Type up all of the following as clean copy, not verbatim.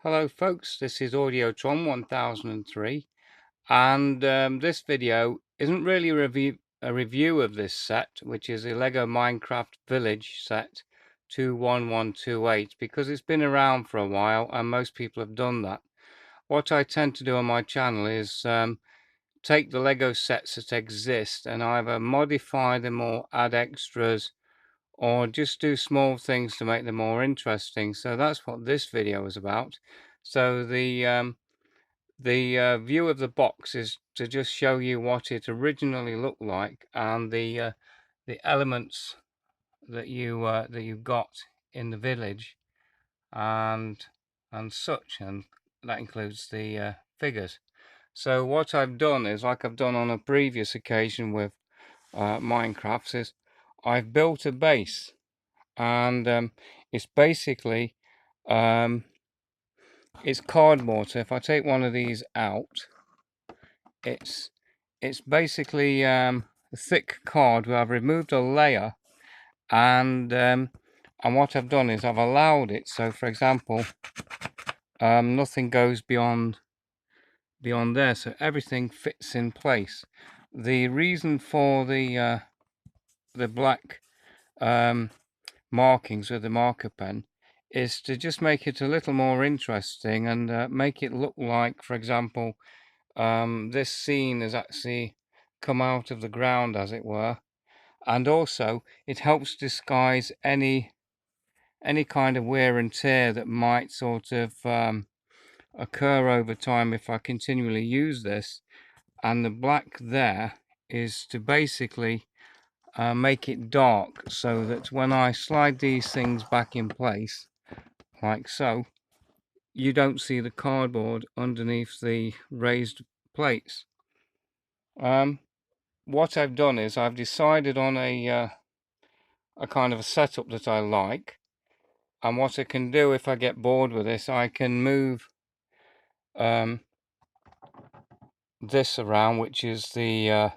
Hello folks, this is Audiotron 1003 and this video isn't really a review of this set, which is a Lego Minecraft Village set 21128, because it's been around for a while and most people have done that. What I tend to do on my channel is take the Lego sets that exist and either modify them or add extras or just do small things to make them more interesting. So that's what this video is about. So the view of the box is to just show you what it originally looked like and the elements that you got in the village and such, and that includes the figures. So what I've done is, like I've done on a previous occasion with Minecraft, is I've built a base, and it's basically it's cardboard. So if I take one of these out, it's basically a thick card where I've removed a layer, and what I've done is I've allowed it, so for example nothing goes beyond there, so everything fits in place. The reason for the black markings with the marker pen is to just make it a little more interesting and make it look like, for example, this scene has actually come out of the ground, as it were, and also it helps disguise any kind of wear and tear that might sort of occur over time if I continually use this. And the black there is to basically make it dark, so that when I slide these things back in place like so, you don't see the cardboard underneath the raised plates. What I've done is I've decided on a kind of a setup that I like, and what I can do if I get bored with this, I can move this around, which is the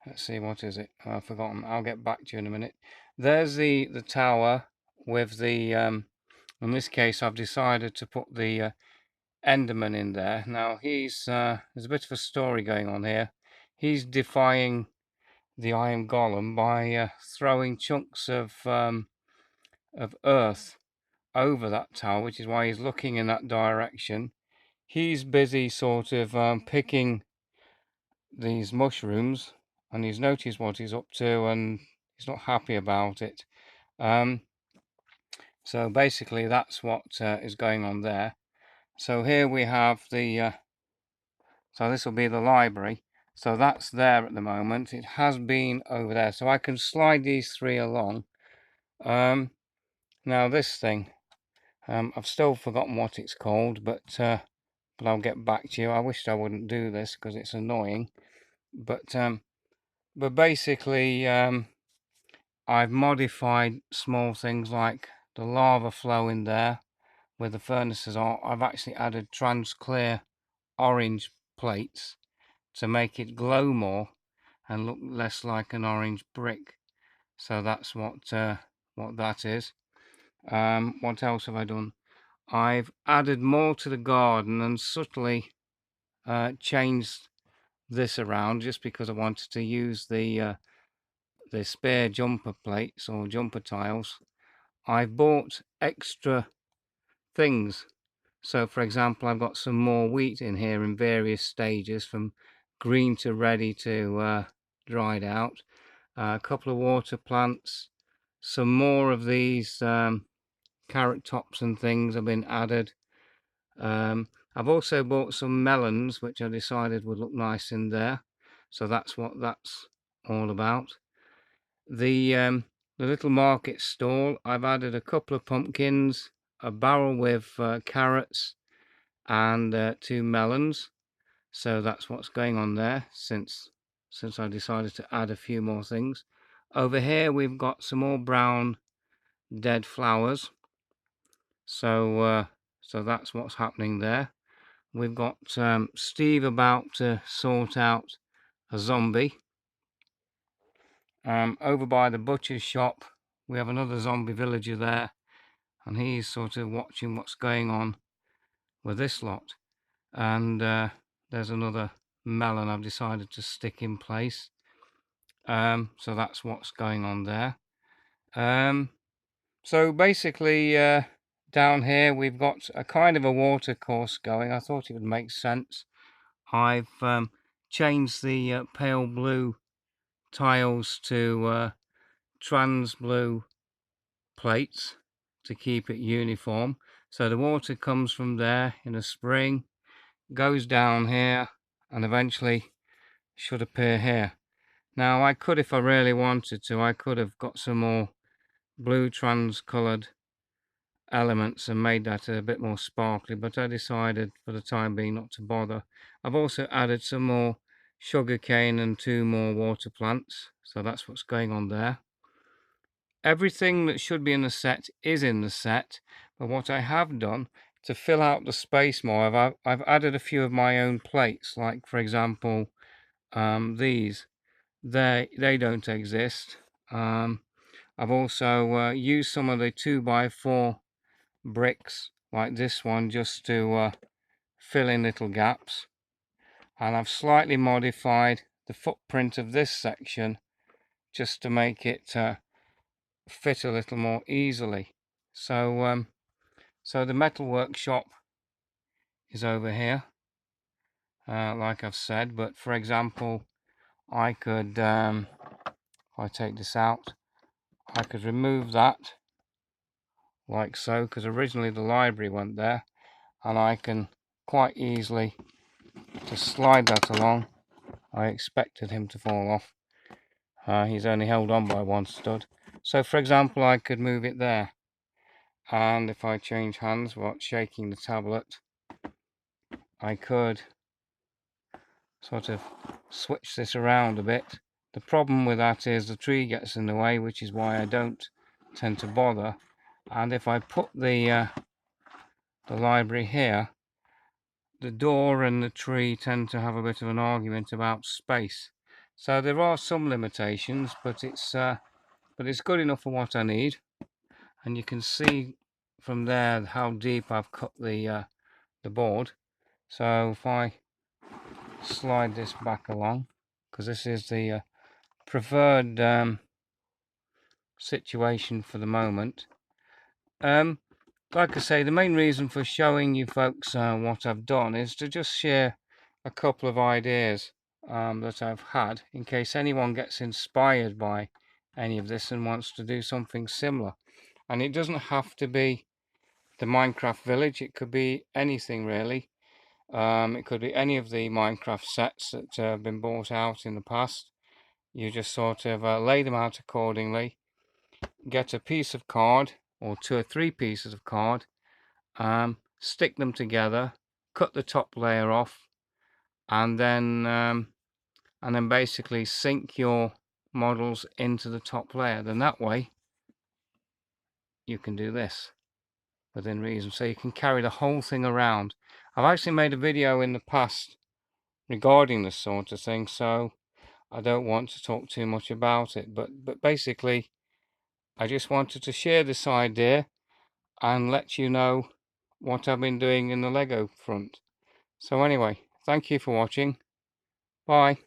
let's see, what is it? I've forgotten. I'll get back to you in a minute. There's the tower with the in this case I've decided to put the Enderman in there. Now he's there's a bit of a story going on here. He's defying the Iron Golem by throwing chunks of earth over that tower, which is why he's looking in that direction. He's busy sort of picking these mushrooms, and he's noticed what he's up to and he's not happy about it. So basically that's what is going on there. So here we have the so this will be the library. So that's there at the moment. It has been over there, so I can slide these three along. Now this thing, I've still forgotten what it's called, but I'll get back to you. I wished I wouldn't do this because it's annoying, but basically I've modified small things like the lava flow in there where the furnaces are. I've actually added trans clear orange plates to make it glow more and look less like an orange brick. So that's what that is. What else have I done? I've added more to the garden and subtly changed this around, just because I wanted to use the spare jumper plates or jumper tiles. I've bought extra things. So for example, I've got some more wheat in here in various stages, from green to ready to dried out. A couple of water plants, some more of these carrot tops and things have been added. I've also bought some melons, which I decided would look nice in there. So that's what that's all about. The little market stall, I've added a couple of pumpkins, a barrel with carrots, and 2 melons. So that's what's going on there, since I decided to add a few more things. Over here we've got some more brown dead flowers. So so that's what's happening there. We've got Steve about to sort out a zombie. Over by the butcher's shop we have another zombie villager there, and he's sort of watching what's going on. with this lot. And there's another melon I've decided to stick in place. So that's what's going on there. So basically down here we've got a kind of a water course going. I thought it would make sense. I've changed the pale blue tiles to trans blue plates to keep it uniform. So the water comes from there in a spring, goes down here, and eventually should appear here. Now I could, if I really wanted to, I could have got some more blue trans coloured elements and made that a bit more sparkly, but I decided for the time being not to bother. I've also added some more sugarcane and 2 more water plants, so that's what's going on there. Everything that should be in the set is in the set, but what I have done to fill out the space more, I've added a few of my own plates, like for example these. They don't exist. I've also used some of the 2x4 bricks like this one just to fill in little gaps, and I've slightly modified the footprint of this section just to make it fit a little more easily. So so the metal workshop is over here, like I've said, but for example I could if I take this out, I could remove that like so, because originally the library went there, and I can quite easily just slide that along. I expected him to fall off. He's only held on by one stud. So for example I could move it there, and if I change hands without shaking the tablet, I could sort of switch this around a bit. The problem with that is the tree gets in the way, which is why I don't tend to bother. And if I put the library here, the door and the tree tend to have a bit of an argument about space. So there are some limitations, but it's good enough for what I need. And you can see from there how deep I've cut the board. So if I slide this back along, because this is the preferred situation for the moment. Like I say, the main reason for showing you folks what I've done is to just share a couple of ideas that I've had, in case anyone gets inspired by any of this and wants to do something similar. And it doesn't have to be the Minecraft village, it could be anything really. It could be any of the Minecraft sets that have been bought out in the past. You just sort of lay them out accordingly, get a piece of card or 2 or 3 pieces of card, stick them together, cut the top layer off, and then basically sink your models into the top layer. Then that way you can do this within reason, so you can carry the whole thing around. I've actually made a video in the past regarding this sort of thing, so I don't want to talk too much about it, but basically I just wanted to share this idea and let you know what I've been doing in the Lego front. So anyway, thank you for watching. Bye.